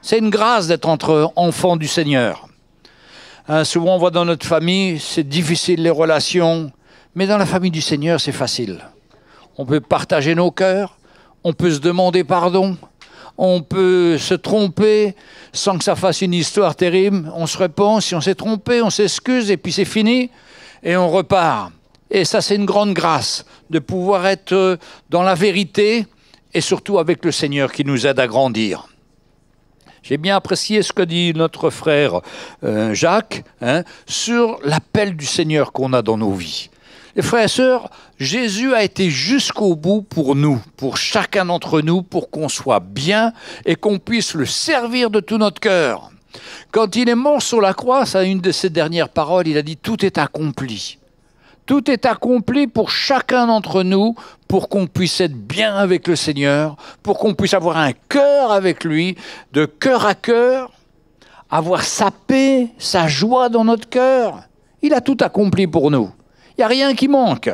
C'est une grâce d'être entre enfants du Seigneur. Hein, souvent, on voit dans notre famille, c'est difficile les relations, mais dans la famille du Seigneur, c'est facile. On peut partager nos cœurs, on peut se demander pardon, on peut se tromper sans que ça fasse une histoire terrible. On se repent, si on s'est trompé, on s'excuse et puis c'est fini et on repart. Et ça, c'est une grande grâce de pouvoir être dans la vérité et surtout avec le Seigneur qui nous aide à grandir. J'ai bien apprécié ce que dit notre frère Jacques sur l'appel du Seigneur qu'on a dans nos vies. Les frères et sœurs, Jésus a été jusqu'au bout pour nous, pour chacun d'entre nous, pour qu'on soit bien et qu'on puisse le servir de tout notre cœur. Quand il est mort sur la croix, c'est une de ses dernières paroles, il a dit « Tout est accompli ». Tout est accompli pour chacun d'entre nous, pour qu'on puisse être bien avec le Seigneur, pour qu'on puisse avoir un cœur avec lui, de cœur à cœur, avoir sa paix, sa joie dans notre cœur. Il a tout accompli pour nous. Il n'y a rien qui manque.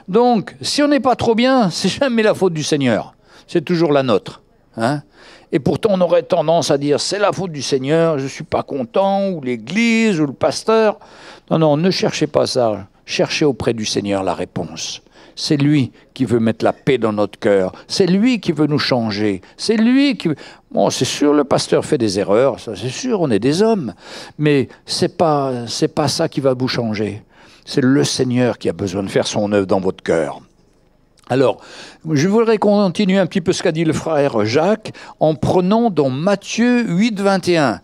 Donc, si on n'est pas trop bien, c'est jamais la faute du Seigneur. C'est toujours la nôtre. Hein? Et pourtant, on aurait tendance à dire, c'est la faute du Seigneur, je ne suis pas content, ou l'Église, ou le pasteur. Non, non, ne cherchez pas ça. Cherchez auprès du Seigneur la réponse. C'est lui qui veut mettre la paix dans notre cœur. C'est lui qui veut nous changer. C'est lui qui... Bon, c'est sûr, le pasteur fait des erreurs, ça c'est sûr, on est des hommes. Mais c'est pas ça qui va vous changer. C'est le Seigneur qui a besoin de faire son œuvre dans votre cœur. Alors, je voudrais continuer un petit peu ce qu'a dit le frère Jacques en prenant dans Matthieu 8, 21.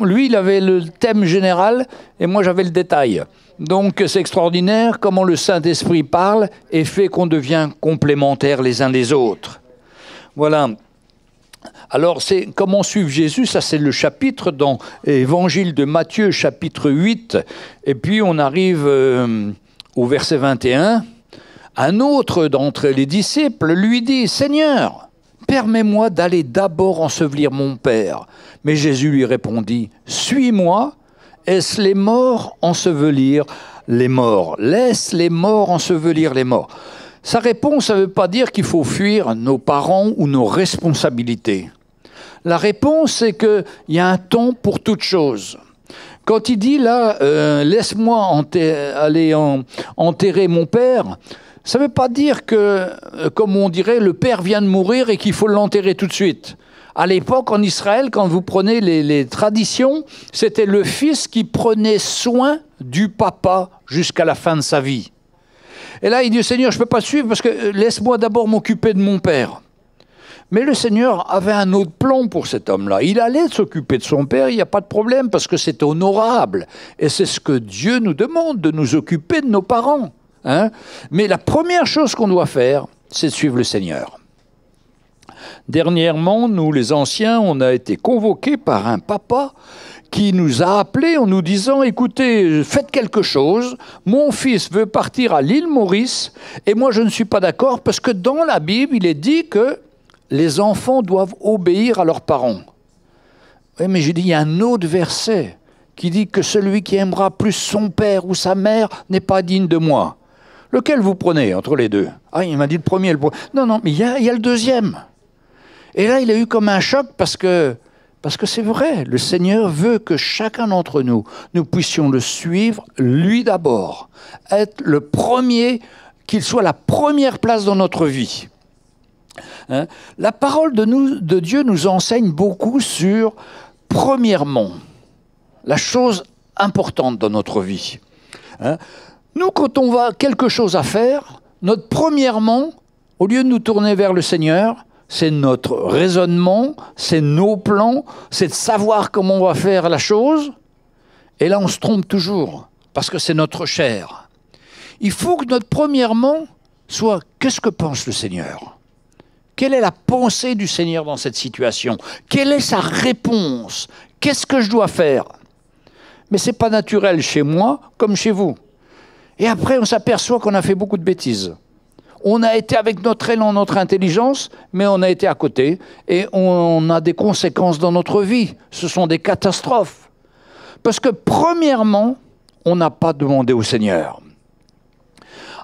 Lui, il avait le thème général et moi, j'avais le détail. Donc, c'est extraordinaire comment le Saint-Esprit parle et fait qu'on devient complémentaires les uns les autres. Voilà. Alors, c'est comment suivre Jésus, ça c'est le chapitre dans l'Évangile de Matthieu, chapitre 8. Et puis, on arrive au verset 21. Un autre d'entre les disciples lui dit « Seigneur, permets-moi d'aller d'abord ensevelir mon Père. » Mais Jésus lui répondit « Suis-moi, est-ce les morts ensevelir les morts? Laisse les morts ensevelir les morts. » Sa réponse, ça ne veut pas dire qu'il faut fuir nos parents ou nos responsabilités. La réponse, c'est qu'il y a un temps pour toute chose. Quand il dit là, laisse-moi aller enterrer mon père, ça ne veut pas dire que, comme on dirait, le père vient de mourir et qu'il faut l'enterrer tout de suite. À l'époque, en Israël, quand vous prenez les traditions, c'était le fils qui prenait soin du papa jusqu'à la fin de sa vie. Et là, il dit, Seigneur, je ne peux pas te suivre parce que laisse-moi d'abord m'occuper de mon père. Mais le Seigneur avait un autre plan pour cet homme-là. Il allait s'occuper de son père, il n'y a pas de problème, parce que c'est honorable. Et c'est ce que Dieu nous demande, de nous occuper de nos parents. Hein? Mais la première chose qu'on doit faire, c'est de suivre le Seigneur. Dernièrement, nous, les anciens, on a été convoqués par un papa qui nous a appelés en nous disant « Écoutez, faites quelque chose, mon fils veut partir à l'île Maurice, et moi je ne suis pas d'accord, parce que dans la Bible, il est dit que les enfants doivent obéir à leurs parents. » Oui, mais j'ai dit, il y a un autre verset qui dit que celui qui aimera plus son père ou sa mère n'est pas digne de moi. Lequel vous prenez entre les deux? Ah, il m'a dit le premier. Non, non, mais il y a le deuxième. Et là, il a eu comme un choc parce que c'est vrai, le Seigneur veut que chacun d'entre nous, nous puissions le suivre, lui d'abord. Être le premier, qu'il soit la première place dans notre vie. Hein? La parole de Dieu nous enseigne beaucoup sur, premièrement, la chose importante dans notre vie. Hein? Nous, quand on va quelque chose à faire, notre premièrement, au lieu de nous tourner vers le Seigneur, c'est notre raisonnement, c'est nos plans, c'est de savoir comment on va faire la chose. Et là, on se trompe toujours, parce que c'est notre chair. Il faut que notre premièrement soit « Qu'est-ce que pense le Seigneur ?» Quelle est la pensée du Seigneur dans cette situation? Quelle est sa réponse? Qu'est-ce que je dois faire? Mais ce n'est pas naturel chez moi comme chez vous. Et après, on s'aperçoit qu'on a fait beaucoup de bêtises. On a été avec notre élan, notre intelligence, mais on a été à côté et on a des conséquences dans notre vie. Ce sont des catastrophes. Parce que premièrement, on n'a pas demandé au Seigneur.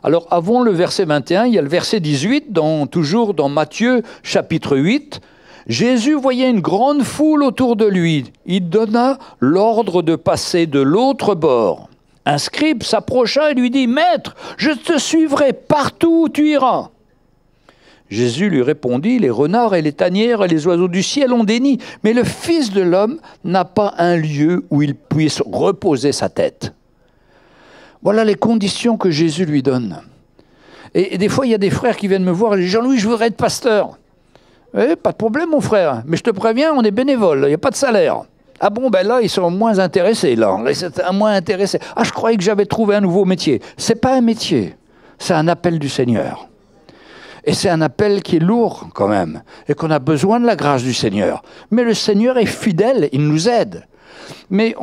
Alors avant le verset 21, il y a le verset 18, toujours dans Matthieu chapitre 8. Jésus voyait une grande foule autour de lui. Il donna l'ordre de passer de l'autre bord. Un scribe s'approcha et lui dit « Maître, je te suivrai partout où tu iras. » Jésus lui répondit « Les renards et les tanières et les oiseaux du ciel ont des nids, mais le Fils de l'homme n'a pas un lieu où il puisse reposer sa tête. » Voilà les conditions que Jésus lui donne. Et des fois, il y a des frères qui viennent me voir et disent « Jean-Louis, je voudrais être pasteur. » Eh, pas de problème, mon frère, mais je te préviens, on est bénévole, il n'y a pas de salaire. Ah bon, ben là, ils sont moins intéressés, là. Ils sont moins intéressés. Ah, je croyais que j'avais trouvé un nouveau métier. Ce n'est pas un métier, c'est un appel du Seigneur. Et c'est un appel qui est lourd, quand même, et qu'on a besoin de la grâce du Seigneur. Mais le Seigneur est fidèle, il nous aide. Mais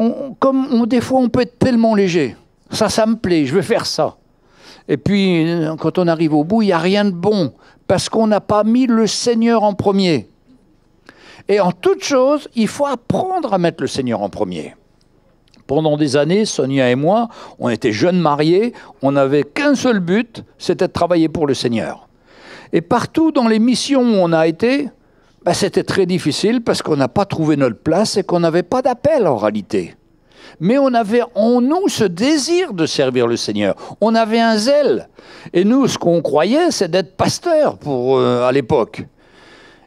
des fois, on peut être tellement léger. Ça me plaît, je veux faire ça. Et puis, quand on arrive au bout, il n'y a rien de bon, parce qu'on n'a pas mis le Seigneur en premier. Et en toute chose, il faut apprendre à mettre le Seigneur en premier. Pendant des années, Sonia et moi, on était jeunes mariés, on n'avait qu'un seul but, c'était de travailler pour le Seigneur. Et partout dans les missions où on a été, c'était très difficile parce qu'on n'a pas trouvé notre place et qu'on n'avait pas d'appel en réalité. Mais on avait en nous ce désir de servir le Seigneur. On avait un zèle. Et nous, ce qu'on croyait, c'est d'être pasteur à l'époque.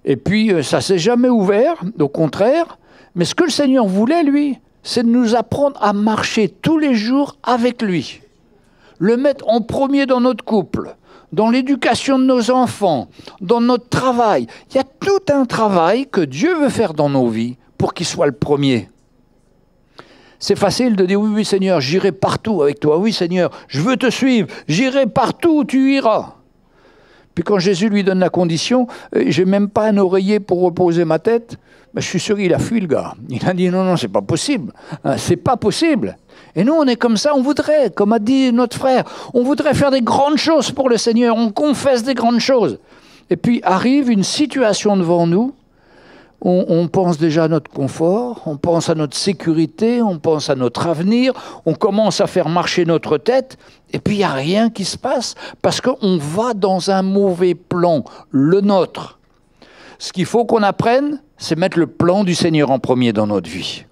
Et puis, ça ne s'est jamais ouvert, au contraire. Mais ce que le Seigneur voulait, lui, c'est de nous apprendre à marcher tous les jours avec lui. Le mettre en premier dans notre couple, dans l'éducation de nos enfants, dans notre travail. Il y a tout un travail que Dieu veut faire dans nos vies pour qu'il soit le premier. C'est facile de dire « Oui, oui, Seigneur, j'irai partout avec toi. Oui, Seigneur, je veux te suivre. J'irai partout où tu iras. » Puis quand Jésus lui donne la condition, « J'ai même pas un oreiller pour reposer ma tête. » Je suis sûr qu'il a fui, le gars. Il a dit « Non, non, c'est pas possible. C'est pas possible. » Et nous, on est comme ça, on voudrait, comme a dit notre frère, on voudrait faire des grandes choses pour le Seigneur. On confesse des grandes choses. Et puis arrive une situation devant nous. On pense déjà à notre confort, on pense à notre sécurité, on pense à notre avenir, on commence à faire marcher notre tête, et puis il n'y a rien qui se passe, parce qu'on va dans un mauvais plan, le nôtre. Ce qu'il faut qu'on apprenne, c'est mettre le plan du Seigneur en premier dans notre vie.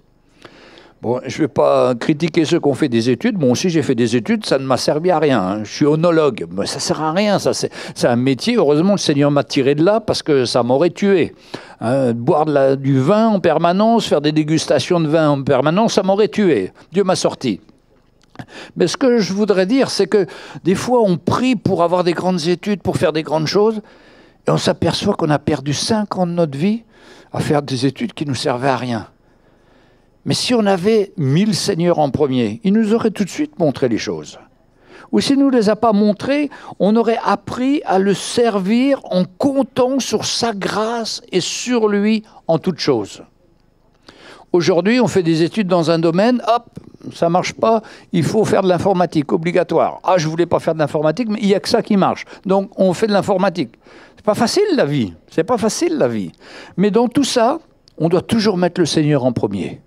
Bon, je ne vais pas critiquer ceux qui ont fait des études. Moi aussi, j'ai fait des études, ça ne m'a servi à rien. Hein. Je suis onologue, mais ça ne sert à rien. C'est un métier. Heureusement, le Seigneur m'a tiré de là parce que ça m'aurait tué. Boire du vin en permanence, faire des dégustations de vin en permanence, ça m'aurait tué. Dieu m'a sorti. Mais ce que je voudrais dire, c'est que des fois, on prie pour avoir des grandes études, pour faire des grandes choses, et on s'aperçoit qu'on a perdu 5 ans de notre vie à faire des études qui ne nous servaient à rien. Mais si on avait mis le Seigneur en premier, il nous aurait tout de suite montré les choses. Ou s'il ne nous les a pas montrées, on aurait appris à le servir en comptant sur sa grâce et sur lui en toutes choses. Aujourd'hui, on fait des études dans un domaine, hop, ça ne marche pas, il faut faire de l'informatique, obligatoire. Ah, je ne voulais pas faire de l'informatique, mais il n'y a que ça qui marche. Donc, on fait de l'informatique. C'est pas facile, la vie. C'est pas facile, la vie. Mais dans tout ça, on doit toujours mettre le Seigneur en premier.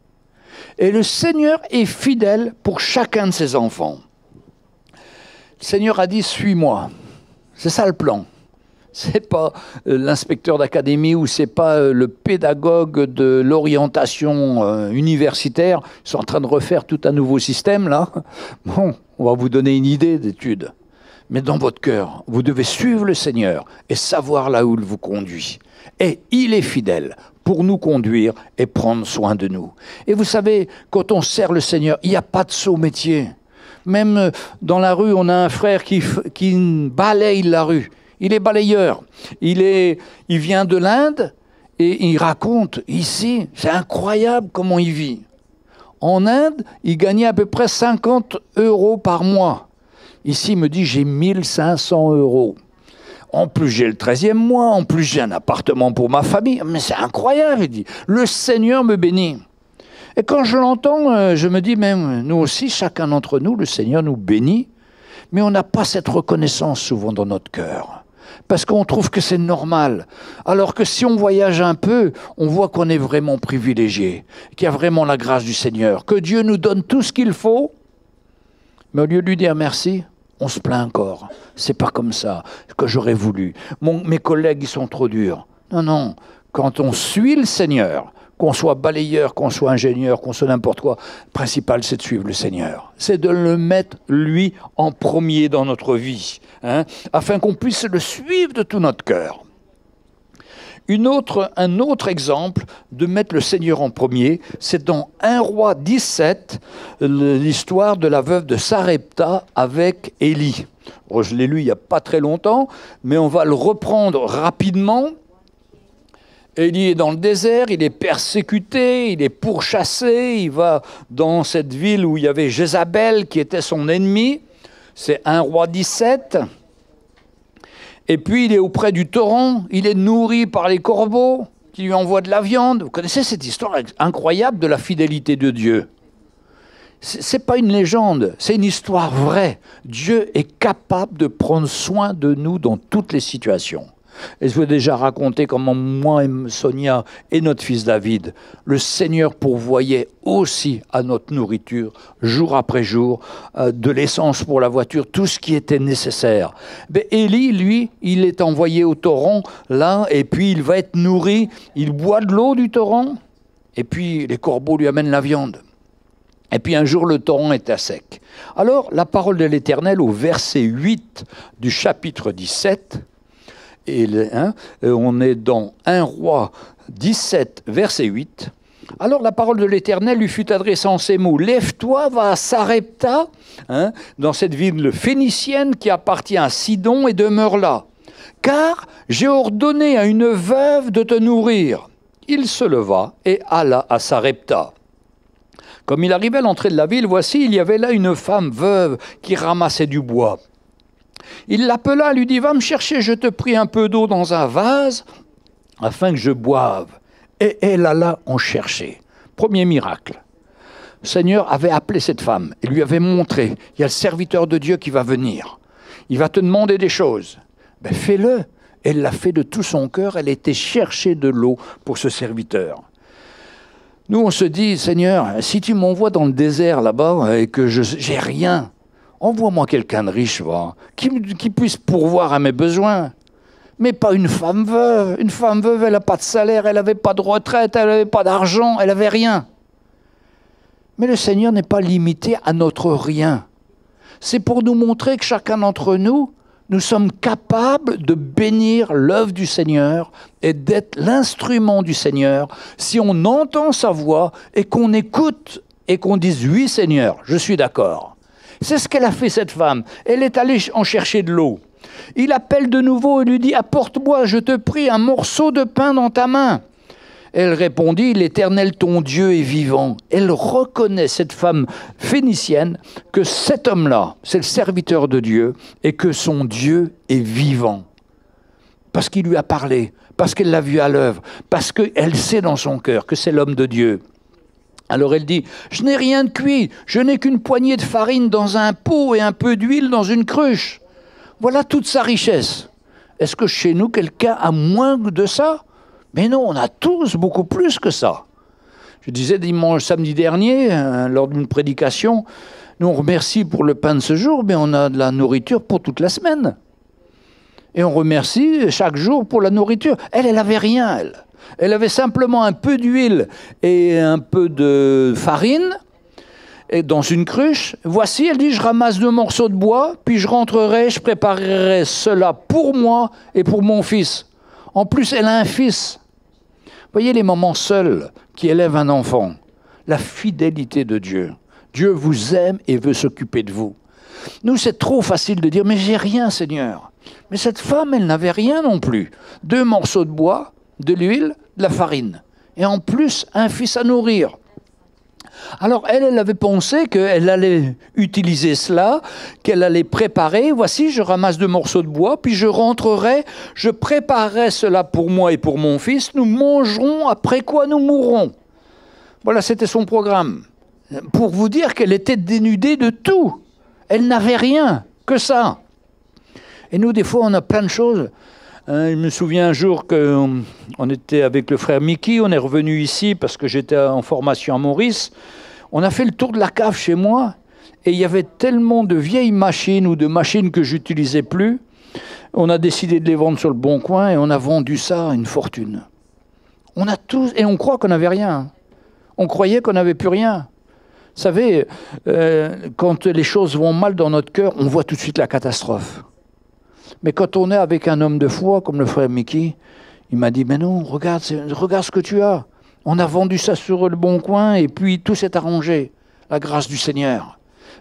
Et le Seigneur est fidèle pour chacun de ses enfants. Le Seigneur a dit « Suis-moi ». C'est ça le plan. Ce n'est pas l'inspecteur d'académie ou ce n'est pas le pédagogue de l'orientation universitaire. Ils sont en train de refaire tout un nouveau système, là. Bon, on va vous donner une idée d'étude. Mais dans votre cœur, vous devez suivre le Seigneur et savoir là où il vous conduit. Et il est fidèle pour nous conduire et prendre soin de nous. Et vous savez, quand on sert le Seigneur, il n'y a pas de saut métier. Même dans la rue, on a un frère qui balaye la rue. Il est balayeur. Il vient de l'Inde et il raconte ici, c'est incroyable comment il vit. En Inde, il gagnait à peu près 50 € par mois. Ici, il me dit, j'ai 1500 €. En plus, j'ai le 13e mois, en plus, j'ai un appartement pour ma famille. Mais c'est incroyable, il dit. Le Seigneur me bénit. Et quand je l'entends, je me dis, même nous aussi, chacun d'entre nous, le Seigneur nous bénit, mais on n'a pas cette reconnaissance souvent dans notre cœur. Parce qu'on trouve que c'est normal. Alors que si on voyage un peu, on voit qu'on est vraiment privilégié, qu'il y a vraiment la grâce du Seigneur, que Dieu nous donne tout ce qu'il faut, mais au lieu de lui dire merci, on se plaint encore. C'est pas comme ça que j'aurais voulu. Mes collègues, ils sont trop durs. Non, non. quand on suit le Seigneur, qu'on soit balayeur, qu'on soit ingénieur, qu'on soit n'importe quoi, le principal, c'est de suivre le Seigneur. C'est de le mettre, lui, en premier dans notre vie, hein, afin qu'on puisse le suivre de tout notre cœur. Un autre exemple de mettre le Seigneur en premier, c'est dans 1 Roi 17, l'histoire de la veuve de Sarepta avec Élie. Bon, je l'ai lu il n'y a pas très longtemps, mais on va le reprendre rapidement. Élie est dans le désert, il est persécuté, il est pourchassé, il va dans cette ville où il y avait Jézabel qui était son ennemi. C'est 1 Roi 17. Et puis il est auprès du torrent, il est nourri par les corbeaux qui lui envoient de la viande. Vous connaissez cette histoire incroyable de la fidélité de Dieu. C'est pas une légende, c'est une histoire vraie. Dieu est capable de prendre soin de nous dans toutes les situations. Et je vous ai déjà raconté comment moi et Sonia et notre fils David, le Seigneur pourvoyait aussi à notre nourriture, jour après jour, de l'essence pour la voiture, tout ce qui était nécessaire. Mais Élie, lui, il est envoyé au torrent, là, et puis il va être nourri, il boit de l'eau du torrent, et puis les corbeaux lui amènent la viande. Et puis un jour, le torrent est à sec. Alors, la parole de l'Éternel, au verset 8 du chapitre 17, on est dans 1 Roi 17, verset 8. Alors la parole de l'Éternel lui fut adressée en ces mots. « Lève-toi, va à Sarepta, dans cette ville phénicienne qui appartient à Sidon, et demeure là. Car j'ai ordonné à une veuve de te nourrir. » Il se leva et alla à Sarepta. Comme il arrivait à l'entrée de la ville, voici, il y avait là une femme veuve qui ramassait du bois. Il l'appela, lui dit, « Va me chercher, je te prie, un peu d'eau dans un vase, afin que je boive. » Et elle alla en chercher. Premier miracle. Le Seigneur avait appelé cette femme et lui avait montré, il y a le serviteur de Dieu qui va venir. Il va te demander des choses. Ben, fais-le. Elle l'a fait de tout son cœur, elle était chercher de l'eau pour ce serviteur. Nous, on se dit, Seigneur, si tu m'envoies dans le désert là-bas et que j'ai rien, envoie-moi quelqu'un de riche, qui puisse pourvoir à mes besoins. Mais pas une femme veuve. Une femme veuve, elle n'a pas de salaire, elle n'avait pas de retraite, elle n'avait pas d'argent, elle n'avait rien. Mais le Seigneur n'est pas limité à notre rien. C'est pour nous montrer que chacun d'entre nous, nous sommes capables de bénir l'œuvre du Seigneur et d'être l'instrument du Seigneur si on entend sa voix et qu'on écoute et qu'on dise « Oui Seigneur, je suis d'accord ». C'est ce qu'elle a fait, cette femme. Elle est allée en chercher de l'eau. Il appelle de nouveau et lui dit « Apporte-moi, je te prie, un morceau de pain dans ta main. » Elle répondit « L'Éternel, ton Dieu, est vivant. » Elle reconnaît, cette femme phénicienne, que cet homme-là, c'est le serviteur de Dieu et que son Dieu est vivant. Parce qu'il lui a parlé, parce qu'elle l'a vu à l'œuvre, parce qu'elle sait dans son cœur que c'est l'homme de Dieu. Alors elle dit, « Je n'ai rien de cuit, je n'ai qu'une poignée de farine dans un pot et un peu d'huile dans une cruche. Voilà toute sa richesse. Est-ce que chez nous, quelqu'un a moins de ça? Mais non, on a tous beaucoup plus que ça. » Je disais samedi dernier, lors d'une prédication, nous on remercie pour le pain de ce jour, mais on a de la nourriture pour toute la semaine. Et on remercie chaque jour pour la nourriture. Elle n'avait rien, elle. Elle avait simplement un peu d'huile et un peu de farine et dans une cruche. Voici, elle dit, je ramasse 2 morceaux de bois, puis je rentrerai, je préparerai cela pour moi et pour mon fils. En plus, elle a un fils. Voyez les mamans seules qui élèvent un enfant. La fidélité de Dieu. Dieu vous aime et veut s'occuper de vous. Nous, c'est trop facile de dire, mais j'ai rien, Seigneur. Mais cette femme, elle n'avait rien non plus. 2 morceaux de bois, de l'huile, de la farine. Et en plus, un fils à nourrir. Alors, elle avait pensé qu'elle allait utiliser cela, qu'elle allait préparer. Voici, je ramasse 2 morceaux de bois, puis je rentrerai, je préparerai cela pour moi et pour mon fils. Nous mangerons, après quoi nous mourrons. Voilà, c'était son programme. Pour vous dire qu'elle était dénudée de tout. Elle n'avait rien, que ça. Et nous, des fois, on a plein de choses. Je me souviens un jour qu'on était avec le frère Mickey, on est revenu ici parce que j'étais en formation à Maurice. On a fait le tour de la cave chez moi et il y avait tellement de vieilles machines ou de machines que j'utilisais plus. On a décidé de les vendre sur le Bon Coin et on a vendu ça à une fortune. On a tous, et on croit qu'on n'avait rien. On croyait qu'on n'avait plus rien. Vous savez, quand les choses vont mal dans notre cœur, on voit tout de suite la catastrophe. Mais quand on est avec un homme de foi, comme le frère Mickey, il m'a dit, mais non, regarde ce que tu as. On a vendu ça sur le bon coin et puis tout s'est arrangé. La grâce du Seigneur.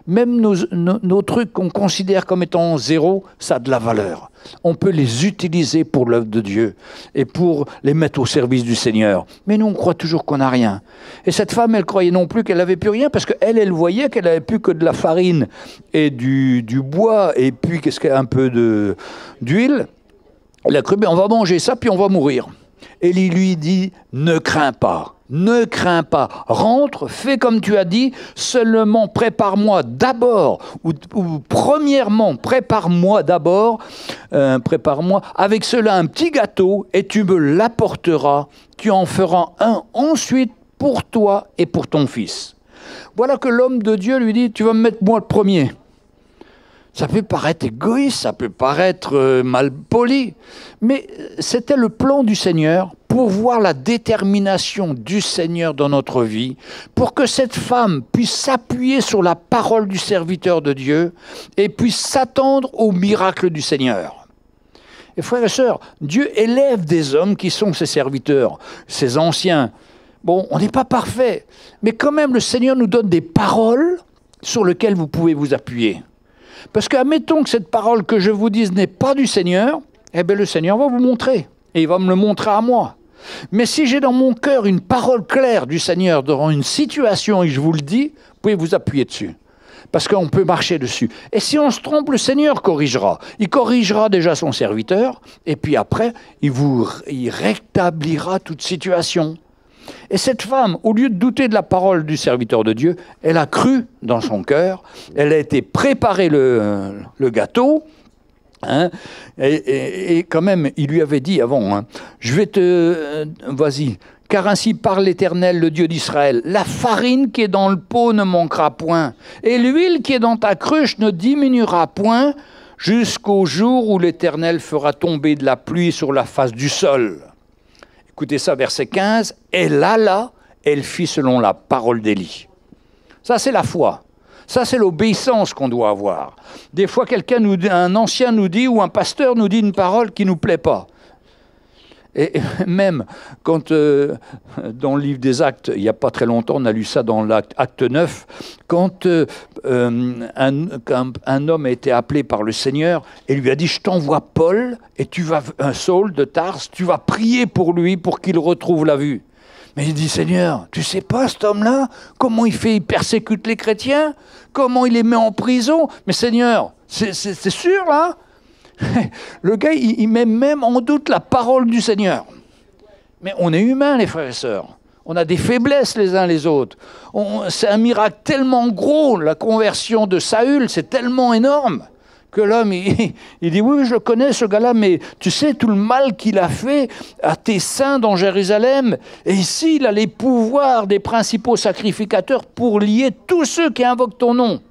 Même nos trucs qu'on considère comme étant zéro, ça a de la valeur. On peut les utiliser pour l'œuvre de Dieu et pour les mettre au service du Seigneur. Mais nous, on croit toujours qu'on n'a rien. Et cette femme, elle croyait non plus qu'elle n'avait plus rien parce qu'elle voyait qu'elle n'avait plus que de la farine et du bois et puis un peu d'huile. Elle a cru, on va manger ça puis on va mourir. Élie lui dit, ne crains pas. Ne crains pas, rentre, fais comme tu as dit, seulement prépare-moi d'abord, ou premièrement, prépare-moi avec cela un petit gâteau et tu me l'apporteras, tu en feras un ensuite pour toi et pour ton fils. Voilà que l'homme de Dieu lui dit, tu vas me mettre moi le premier. Ça peut paraître égoïste, ça peut paraître mal poli, mais c'était le plan du Seigneur pour voir la détermination du Seigneur dans notre vie, pour que cette femme puisse s'appuyer sur la parole du serviteur de Dieu et puisse s'attendre au miracle du Seigneur. Et frères et sœurs, Dieu élève des hommes qui sont ses serviteurs, ses anciens. Bon, on n'est pas parfait, mais quand même le Seigneur nous donne des paroles sur lesquelles vous pouvez vous appuyer. Parce que, admettons que cette parole que je vous dise n'est pas du Seigneur, eh bien le Seigneur va vous montrer, et il va me le montrer à moi. Mais si j'ai dans mon cœur une parole claire du Seigneur devant une situation et que je vous le dis, vous pouvez vous appuyer dessus. Parce qu'on peut marcher dessus. Et si on se trompe, le Seigneur corrigera. Il corrigera déjà son serviteur, et puis après, il rétablira toute situation. Et cette femme, au lieu de douter de la parole du serviteur de Dieu, elle a cru dans son cœur, elle a été préparer le gâteau, hein, et quand même, il lui avait dit avant, hein, vas-y, car ainsi parle l'Éternel, le Dieu d'Israël, la farine qui est dans le pot ne manquera point, et l'huile qui est dans ta cruche ne diminuera point, jusqu'au jour où l'Éternel fera tomber de la pluie sur la face du sol. Écoutez ça, verset 15. Elle alla, elle fit selon la parole d'Élie. Ça, c'est la foi. Ça, c'est l'obéissance qu'on doit avoir. Des fois, un ancien nous dit, ou un pasteur nous dit une parole qui ne nous plaît pas. Et même quand, dans le livre des Actes, il n'y a pas très longtemps, on a lu ça dans l'acte 9, quand un homme a été appelé par le Seigneur et lui a dit « Je t'envoie Paul, et Saul de Tarse, tu vas prier pour lui pour qu'il retrouve la vue. » Mais il dit « Seigneur, tu sais pas cet homme-là, comment il persécute les chrétiens, comment il les met en prison. Mais Seigneur, c'est sûr là ?» Le gars, il met même en doute la parole du Seigneur. Mais on est humains, les frères et sœurs. On a des faiblesses les uns les autres. C'est un miracle tellement gros, la conversion de Saül, c'est tellement énorme, que l'homme, il dit, oui, je connais ce gars-là, mais tu sais tout le mal qu'il a fait à tes saints dans Jérusalem. Et ici, il a les pouvoirs des principaux sacrificateurs pour lier tous ceux qui invoquent ton nom.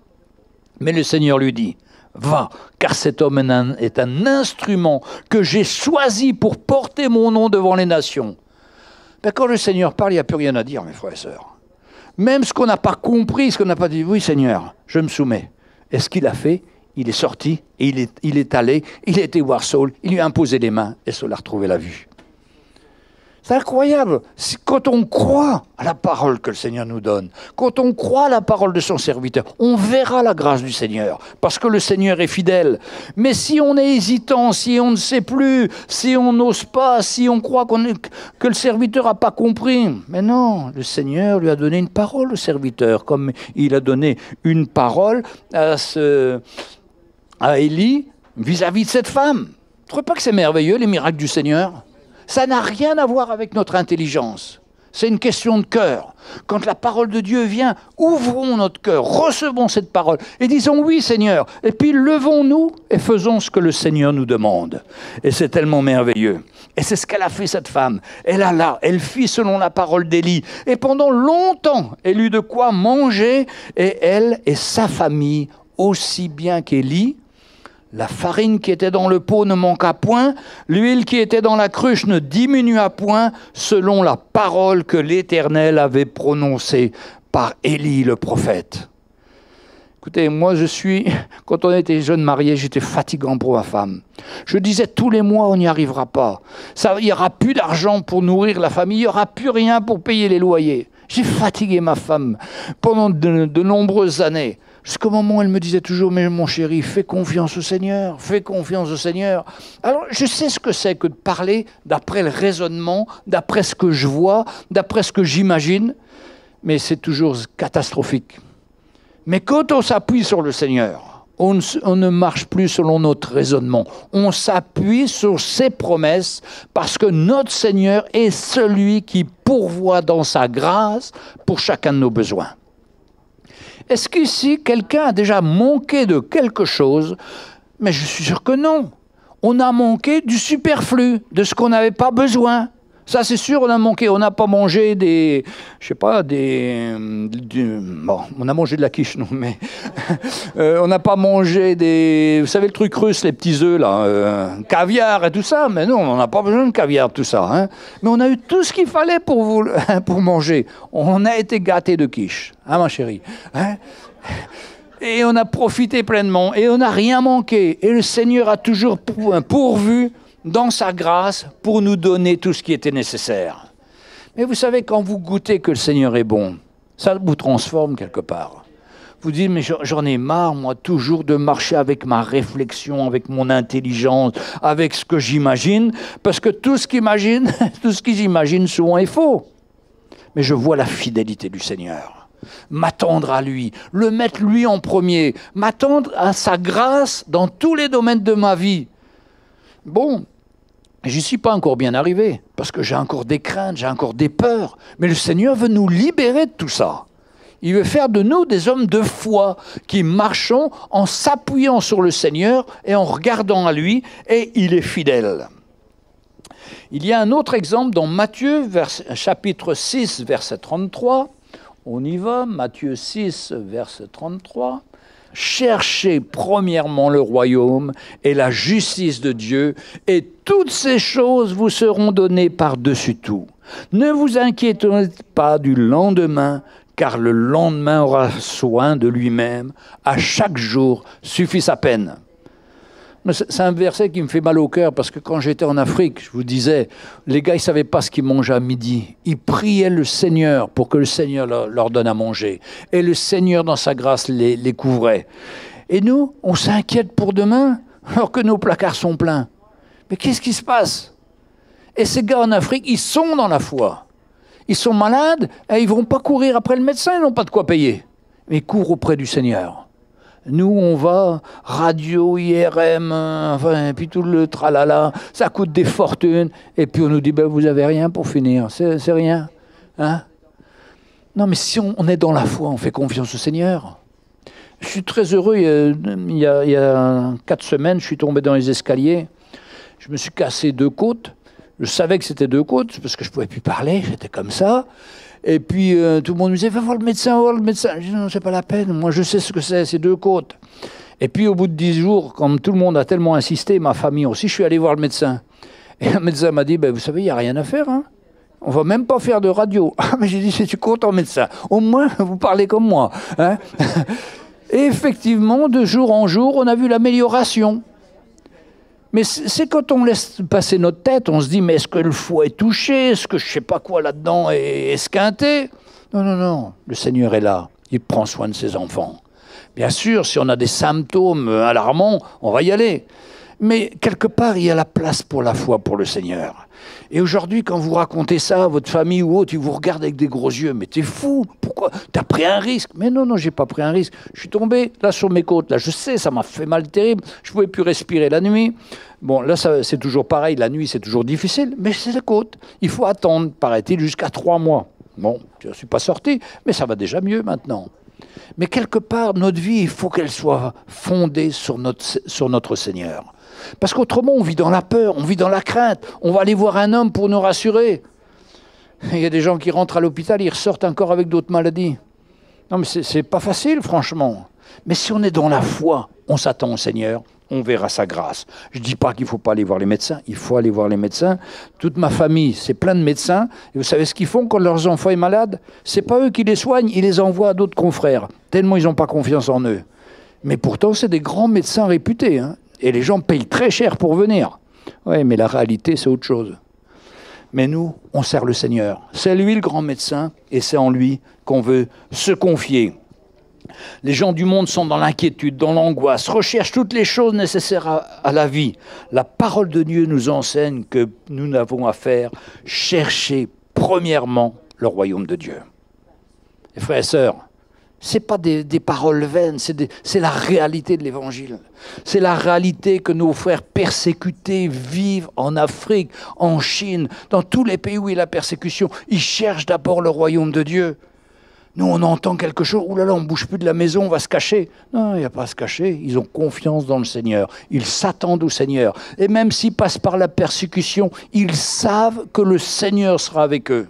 Mais le Seigneur lui dit, va, car cet homme est un instrument que j'ai choisi pour porter mon nom devant les nations. Ben, quand le Seigneur parle, il n'y a plus rien à dire, mes frères et sœurs. Même ce qu'on n'a pas compris, ce qu'on n'a pas dit, oui Seigneur, je me soumets. Et ce qu'il a fait, il est sorti, et il est allé, il a été voir Saul, il lui a imposé les mains, et Saul a retrouvé la vue. C'est incroyable. Quand on croit à la parole que le Seigneur nous donne, quand on croit à la parole de son serviteur, on verra la grâce du Seigneur, parce que le Seigneur est fidèle. Mais si on est hésitant, si on ne sait plus, si on n'ose pas, si on croit que le serviteur n'a pas compris, mais non, le Seigneur lui a donné une parole au serviteur, comme il a donné une parole à Élie vis-à-vis de cette femme. Vous ne trouvez pas que c'est merveilleux, les miracles du Seigneur ? Ça n'a rien à voir avec notre intelligence. C'est une question de cœur. Quand la parole de Dieu vient, ouvrons notre cœur, recevons cette parole et disons oui Seigneur. Et puis levons-nous et faisons ce que le Seigneur nous demande. Et c'est tellement merveilleux. Et c'est ce qu'elle a fait cette femme. Elle fit selon la parole d'Élie. Et pendant longtemps, elle eut de quoi manger et elle et sa famille, aussi bien qu'Élie, La farine qui était dans le pot ne manqua point, l'huile qui était dans la cruche ne diminua point, selon la parole que l'Éternel avait prononcée par Élie le prophète. Écoutez, moi quand on était jeunes mariés, j'étais fatigant pour ma femme. Je disais tous les mois, on n'y arrivera pas. Il n'y aura plus d'argent pour nourrir la famille, il n'y aura plus rien pour payer les loyers. J'ai fatigué ma femme pendant de nombreuses années. Jusqu'au moment où elle me disait toujours, mais mon chéri, fais confiance au Seigneur, fais confiance au Seigneur. Alors, je sais ce que c'est que de parler d'après le raisonnement, d'après ce que je vois, d'après ce que j'imagine, mais c'est toujours catastrophique. Mais quand on s'appuie sur le Seigneur, on ne marche plus selon notre raisonnement. On s'appuie sur ses promesses parce que notre Seigneur est celui qui pourvoit dans sa grâce pour chacun de nos besoins. Est-ce qu'ici, quelqu'un a déjà manqué de quelque chose? Mais je suis sûr que non. On a manqué du superflu, de ce qu'on n'avait pas besoin. Ça, c'est sûr, on a manqué. On n'a pas mangé bon, on a mangé de la quiche, non, mais on n'a pas mangé vous savez, le truc russe, les petits œufs, là, caviar et tout ça. Mais non, on n'a pas besoin de caviar, tout ça. Hein. Mais on a eu tout ce qu'il fallait pour manger. On a été gâtés de quiche, hein, ma chérie. Hein. Et on a profité pleinement, et on n'a rien manqué. Et le Seigneur a toujours pourvu dans sa grâce pour nous donner tout ce qui était nécessaire. Mais vous savez, quand vous goûtez que le Seigneur est bon, ça vous transforme quelque part. Vous dites, mais j'en ai marre, moi, toujours de marcher avec ma réflexion, avec mon intelligence, avec ce que j'imagine, parce que tout ce qu'ils imaginent souvent est faux. Mais je vois la fidélité du Seigneur. M'attendre à lui, le mettre lui en premier, m'attendre à sa grâce dans tous les domaines de ma vie. Bon, j'y suis pas encore bien arrivé, parce que j'ai encore des craintes, j'ai encore des peurs. Mais le Seigneur veut nous libérer de tout ça. Il veut faire de nous des hommes de foi qui marchons en s'appuyant sur le Seigneur et en regardant à lui, et il est fidèle. Il y a un autre exemple dans Matthieu, chapitre 6, verset 33. On y va, Matthieu 6, verset 33. Cherchez premièrement le royaume et la justice de Dieu, et toutes ces choses vous seront données par-dessus tout. Ne vous inquiétez pas du lendemain, car le lendemain aura soin de lui-même. À chaque jour suffit sa peine. C'est un verset qui me fait mal au cœur, parce que quand j'étais en Afrique, je vous disais, les gars, ils ne savaient pas ce qu'ils mangeaient à midi. Ils priaient le Seigneur pour que le Seigneur leur donne à manger. Et le Seigneur, dans sa grâce, les couvrait. Et nous, on s'inquiète pour demain, alors que nos placards sont pleins. Mais qu'est-ce qui se passe? Et ces gars en Afrique, ils sont dans la foi. Ils sont malades, et ils ne vont pas courir après le médecin, ils n'ont pas de quoi payer. Mais ils courent auprès du Seigneur. Nous, on va, radio, IRM, enfin, et puis tout le tralala, ça coûte des fortunes. Et puis on nous dit, ben, vous n'avez rien pour finir, c'est rien. Hein? Non, mais si on est dans la foi, on fait confiance au Seigneur. Je suis très heureux, il y a 4 semaines, je suis tombé dans les escaliers, je me suis cassé 2 côtes. Je savais que c'était 2 côtes, parce que je ne pouvais plus parler, j'étais comme ça. Et puis, tout le monde me disait, va voir le médecin, va voir le médecin. Je dis, non, c'est pas la peine, moi je sais ce que c'est 2 côtes. Et puis, au bout de 10 jours, comme tout le monde a tellement insisté, ma famille aussi, je suis allé voir le médecin. Et le médecin m'a dit, ben, vous savez, il n'y a rien à faire, hein. On ne va même pas faire de radio. Ah, mais j'ai dit, je suis content, médecin. Au moins, vous parlez comme moi. Hein. Et effectivement, de jour en jour, on a vu l'amélioration. Mais c'est quand on laisse passer notre tête, on se dit, mais est-ce que le foie est touché? Est-ce que je ne sais pas quoi là-dedans est esquinté? Non, non, non, le Seigneur est là. Il prend soin de ses enfants. Bien sûr, si on a des symptômes alarmants, on va y aller. Mais quelque part, il y a la place pour la foi, pour le Seigneur. Et aujourd'hui, quand vous racontez ça à votre famille ou autre, ils vous regardent avec des gros yeux. Mais t'es fou, pourquoi? T'as pris un risque? Mais non, non, j'ai pas pris un risque. Je suis tombé là sur mes côtes. Là, je sais, ça m'a fait mal terrible. Je pouvais plus respirer la nuit. Bon, là, c'est toujours pareil. La nuit, c'est toujours difficile. Mais c'est la côte. Il faut attendre, paraît-il, jusqu'à 3 mois. Bon, je ne suis pas sorti, mais ça va déjà mieux maintenant. Mais quelque part, notre vie, il faut qu'elle soit fondée sur notre Seigneur. Parce qu'autrement, on vit dans la peur, on vit dans la crainte. On va aller voir un homme pour nous rassurer. Il y a des gens qui rentrent à l'hôpital, ils ressortent encore avec d'autres maladies. Non, mais c'est pas facile, franchement. Mais si on est dans la foi, on s'attend au Seigneur, on verra sa grâce. Je ne dis pas qu'il ne faut pas aller voir les médecins, il faut aller voir les médecins. Toute ma famille, c'est plein de médecins. Et vous savez ce qu'ils font quand leurs enfants sont malades? Ce n'est pas eux qui les soignent, ils les envoient à d'autres confrères, tellement ils n'ont pas confiance en eux. Mais pourtant, c'est des grands médecins réputés, hein, et les gens payent très cher pour venir. Oui, mais la réalité, c'est autre chose. Mais nous, on sert le Seigneur. C'est lui le grand médecin, et c'est en lui qu'on veut se confier. Les gens du monde sont dans l'inquiétude, dans l'angoisse, recherchent toutes les choses nécessaires à la vie. La parole de Dieu nous enseigne que nous n'avons à faire chercher premièrement le royaume de Dieu. Et frères et sœurs, ce n'est pas des paroles vaines, c'est la réalité de l'Évangile. C'est la réalité que nos frères persécutés vivent en Afrique, en Chine, dans tous les pays où il y a la persécution. Ils cherchent d'abord le royaume de Dieu. Nous, on entend quelque chose, ouh là là, on ne bouge plus de la maison, on va se cacher. Non, il n'y a pas à se cacher, ils ont confiance dans le Seigneur. Ils s'attendent au Seigneur. Et même s'ils passent par la persécution, ils savent que le Seigneur sera avec eux.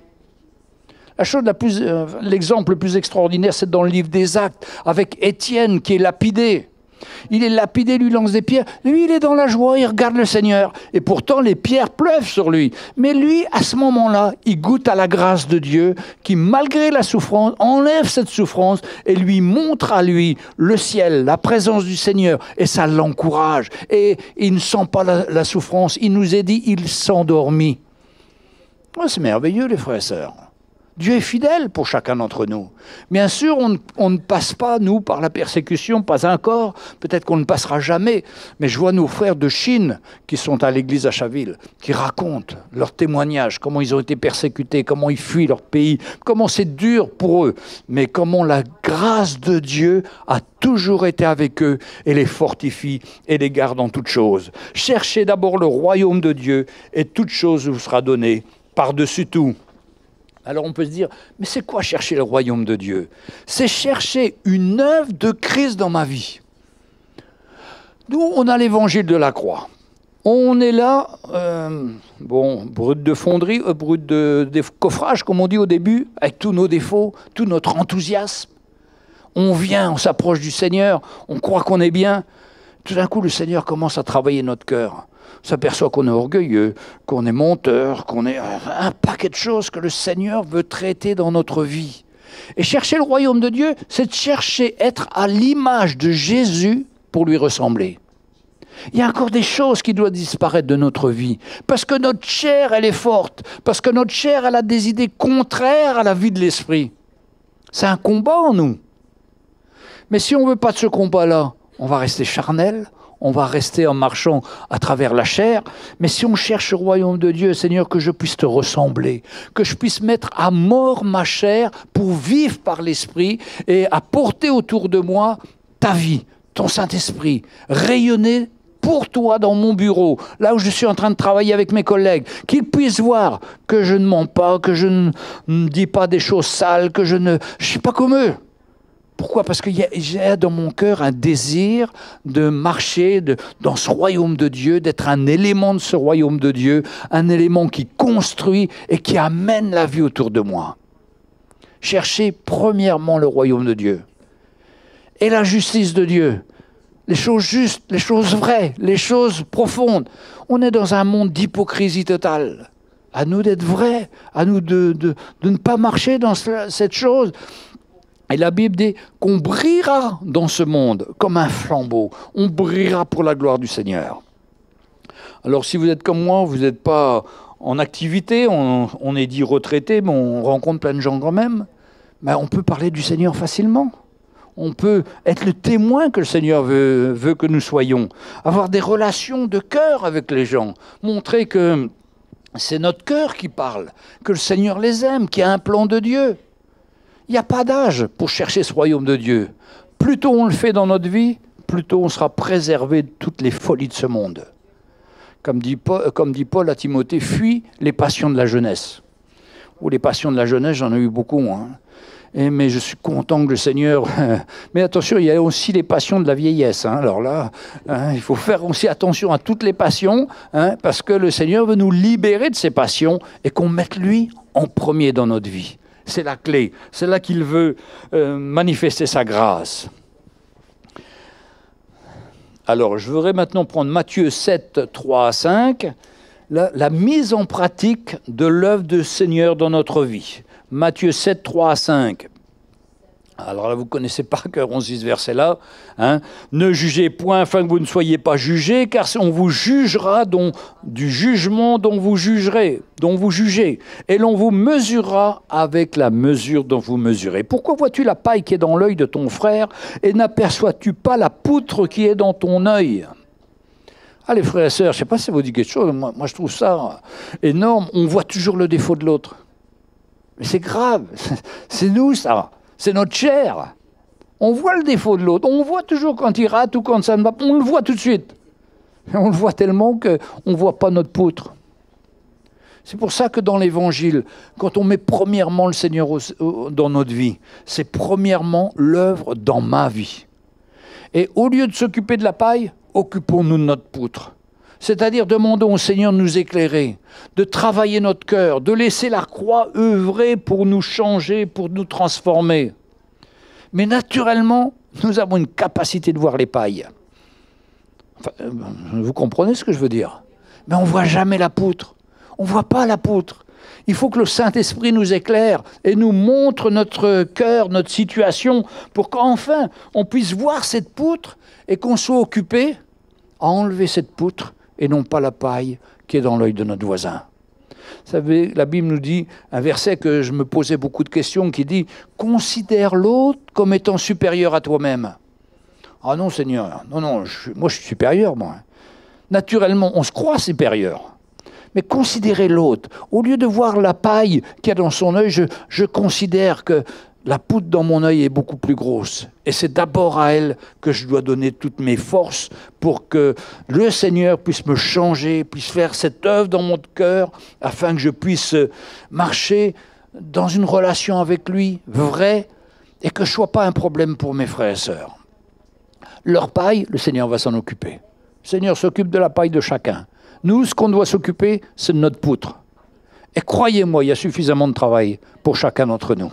L'exemple le plus extraordinaire, c'est dans le livre des Actes, avec Étienne qui est lapidé. Il est lapidé, lui lance des pierres. Lui, il est dans la joie, il regarde le Seigneur. Et pourtant, les pierres pleuvent sur lui. Mais lui, à ce moment-là, il goûte à la grâce de Dieu qui, malgré la souffrance, enlève cette souffrance et lui montre à lui le ciel, la présence du Seigneur. Et ça l'encourage. Et il ne sent pas la souffrance. Il nous est dit, il s'endormit. Oh, c'est merveilleux, les frères et sœurs. Dieu est fidèle pour chacun d'entre nous. Bien sûr, on ne passe pas, nous, par la persécution, pas encore. Peut-être qu'on ne passera jamais. Mais je vois nos frères de Chine qui sont à l'église à Chaville, qui racontent leurs témoignages, comment ils ont été persécutés, comment ils fuient leur pays, comment c'est dur pour eux, mais comment la grâce de Dieu a toujours été avec eux et les fortifie et les garde en toutes choses. Cherchez d'abord le royaume de Dieu et toute chose vous sera donnée par-dessus tout. Alors on peut se dire, mais c'est quoi chercher le royaume de Dieu? C'est chercher une œuvre de Christ dans ma vie. Nous, on a l'évangile de la croix. On est là, brut de fonderie, brut de coffrage, comme on dit au début, avec tous nos défauts, tout notre enthousiasme. On vient, on s'approche du Seigneur, on croit qu'on est bien. Tout d'un coup, le Seigneur commence à travailler notre cœur. On s'aperçoit qu'on est orgueilleux, qu'on est menteur, qu'on est un paquet de choses que le Seigneur veut traiter dans notre vie. Et chercher le royaume de Dieu, c'est de chercher être à l'image de Jésus pour lui ressembler. Il y a encore des choses qui doivent disparaître de notre vie, parce que notre chair, elle est forte, parce que notre chair, elle a des idées contraires à la vie de l'esprit. C'est un combat en nous. Mais si on ne veut pas de ce combat-là, on va rester charnel, on va rester en marchant à travers la chair. Mais si on cherche le royaume de Dieu, Seigneur, que je puisse te ressembler, que je puisse mettre à mort ma chair pour vivre par l'Esprit et apporter autour de moi ta vie, ton Saint-Esprit, rayonner pour toi dans mon bureau, là où je suis en train de travailler avec mes collègues, qu'ils puissent voir que je ne mens pas, que je ne dis pas des choses sales, que je ne suis pas comme eux. Pourquoi? Parce que j'ai dans mon cœur un désir de marcher dans ce royaume de Dieu, d'être un élément de ce royaume de Dieu, un élément qui construit et qui amène la vie autour de moi. Cherchez premièrement le royaume de Dieu et la justice de Dieu, les choses justes, les choses vraies, les choses profondes. On est dans un monde d'hypocrisie totale. À nous d'être vrais, à nous de ne pas marcher dans cette chose. Et la Bible dit qu'on brillera dans ce monde comme un flambeau. On brillera pour la gloire du Seigneur. Alors si vous êtes comme moi, vous n'êtes pas en activité, on est dit retraité, mais on rencontre plein de gens quand même. Mais on peut parler du Seigneur facilement. On peut être le témoin que le Seigneur veut que nous soyons. Avoir des relations de cœur avec les gens. Montrer que c'est notre cœur qui parle, que le Seigneur les aime, qu'il y a un plan de Dieu. Il n'y a pas d'âge pour chercher ce royaume de Dieu. Plus tôt on le fait dans notre vie, plus tôt on sera préservé de toutes les folies de ce monde. Comme dit Paul à Timothée, fuis les passions de la jeunesse. Ou les passions de la jeunesse, j'en ai eu beaucoup, hein. Mais je suis content que le Seigneur... Mais attention, il y a aussi les passions de la vieillesse. Hein. Alors là, hein, il faut faire aussi attention à toutes les passions, hein, parce que le Seigneur veut nous libérer de ces passions et qu'on mette lui en premier dans notre vie. C'est la clé. C'est là qu'il veut manifester sa grâce. Alors, je voudrais maintenant prendre Matthieu 7, 3 à 5, la mise en pratique de l'œuvre du Seigneur dans notre vie. Matthieu 7, 3 à 5. Alors là, vous connaissez par cœur 11 versets-là. Hein. Ne jugez point afin que vous ne soyez pas jugés, car on vous jugera du jugement dont vous jugez, et l'on vous mesurera avec la mesure dont vous mesurez. Pourquoi vois-tu la paille qui est dans l'œil de ton frère et n'aperçois-tu pas la poutre qui est dans ton œil ? Allez, frères et sœurs, je ne sais pas si ça vous dit quelque chose, moi je trouve ça énorme. On voit toujours le défaut de l'autre. Mais c'est grave, c'est nous ça. C'est notre chair. On voit le défaut de l'autre. On voit toujours quand il rate ou quand ça ne va pas. On le voit tout de suite. Et on le voit tellement qu'on ne voit pas notre poutre. C'est pour ça que dans l'Évangile, quand on met premièrement le Seigneur dans notre vie, c'est premièrement l'œuvre dans ma vie. Et au lieu de s'occuper de la paille, occupons-nous de notre poutre. C'est-à-dire demandons au Seigneur de nous éclairer, de travailler notre cœur, de laisser la croix œuvrer pour nous changer, pour nous transformer. Mais naturellement, nous avons une capacité de voir les pailles. Enfin, vous comprenez ce que je veux dire? Mais on ne voit jamais la poutre. On ne voit pas la poutre. Il faut que le Saint-Esprit nous éclaire et nous montre notre cœur, notre situation, pour qu'enfin on puisse voir cette poutre et qu'on soit occupé à enlever cette poutre et non pas la paille qui est dans l'œil de notre voisin. Vous savez, la Bible nous dit, un verset que je me posais beaucoup de questions, qui dit « Considère l'autre comme étant supérieur à toi-même ». Ah non, Seigneur, non, moi je suis supérieur, moi. Naturellement, on se croit supérieur. Mais considérez l'autre. Au lieu de voir la paille qu'il y a dans son œil, je considère que la poutre dans mon œil est beaucoup plus grosse. Et c'est d'abord à elle que je dois donner toutes mes forces pour que le Seigneur puisse me changer, puisse faire cette œuvre dans mon cœur, afin que je puisse marcher dans une relation avec lui, vraie, et que je ne sois pas un problème pour mes frères et sœurs. Leur paille, le Seigneur va s'en occuper. Le Seigneur s'occupe de la paille de chacun. Nous, ce qu'on doit s'occuper, c'est de notre poutre. Et croyez-moi, il y a suffisamment de travail pour chacun d'entre nous.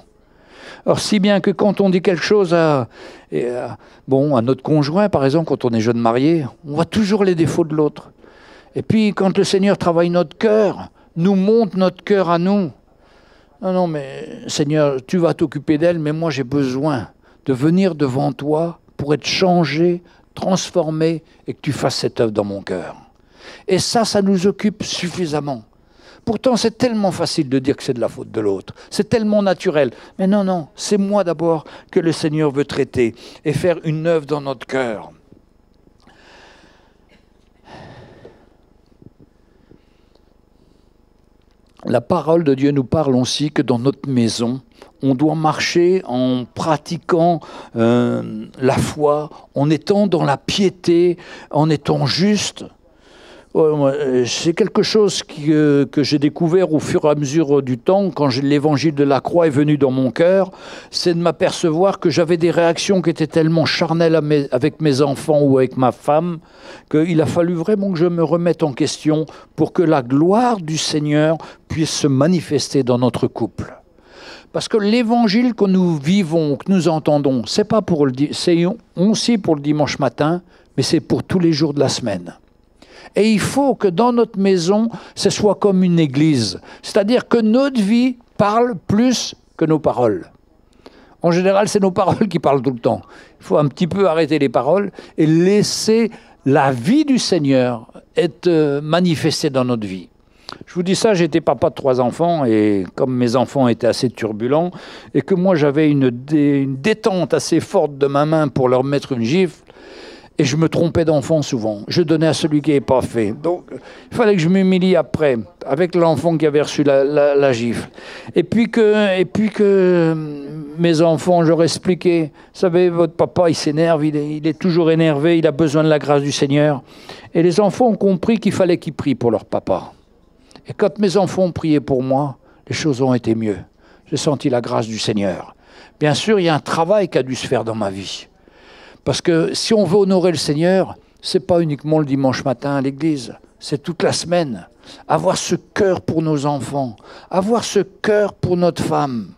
Alors, si bien que quand on dit quelque chose à notre conjoint, par exemple, quand on est jeune marié, on voit toujours les défauts de l'autre. Et puis, quand le Seigneur travaille notre cœur, nous monte notre cœur à nous. Non, mais Seigneur, tu vas t'occuper d'elle, mais moi j'ai besoin de venir devant toi pour être changé, transformé, et que tu fasses cette œuvre dans mon cœur. Et ça nous occupe suffisamment. Pourtant, c'est tellement facile de dire que c'est de la faute de l'autre. C'est tellement naturel. Mais non, c'est moi d'abord que le Seigneur veut traiter et faire une œuvre dans notre cœur. La parole de Dieu nous parle aussi que dans notre maison, on doit marcher en pratiquant la foi, en étant dans la piété, en étant juste. C'est quelque chose que j'ai découvert au fur et à mesure du temps, quand l'évangile de la croix est venu dans mon cœur, c'est de m'apercevoir que j'avais des réactions qui étaient tellement charnelles avec mes enfants ou avec ma femme, qu'il a fallu vraiment que je me remette en question pour que la gloire du Seigneur puisse se manifester dans notre couple. Parce que l'évangile que nous vivons, que nous entendons, c'est aussi pour le dimanche matin, mais c'est pour tous les jours de la semaine. Et il faut que dans notre maison, ce soit comme une église. C'est-à-dire que notre vie parle plus que nos paroles. En général, c'est nos paroles qui parlent tout le temps. Il faut un petit peu arrêter les paroles et laisser la vie du Seigneur être manifestée dans notre vie. Je vous dis ça, j'étais papa de 3 enfants et comme mes enfants étaient assez turbulents et que moi j'avais une détente assez forte de ma main pour leur mettre une gifle, et je me trompais d'enfant souvent. Je donnais à celui qui n'avait pas fait. Donc, il fallait que je m'humilie après, avec l'enfant qui avait reçu la gifle. Et puis que mes enfants, je leur expliquais, vous savez, votre papa, il s'énerve, il est toujours énervé, il a besoin de la grâce du Seigneur. Et les enfants ont compris qu'il fallait qu'ils prient pour leur papa. Et quand mes enfants ont prié pour moi, les choses ont été mieux. J'ai senti la grâce du Seigneur. Bien sûr, il y a un travail qui a dû se faire dans ma vie. Parce que si on veut honorer le Seigneur, ce n'est pas uniquement le dimanche matin à l'église, c'est toute la semaine. Avoir ce cœur pour nos enfants, avoir ce cœur pour notre femme.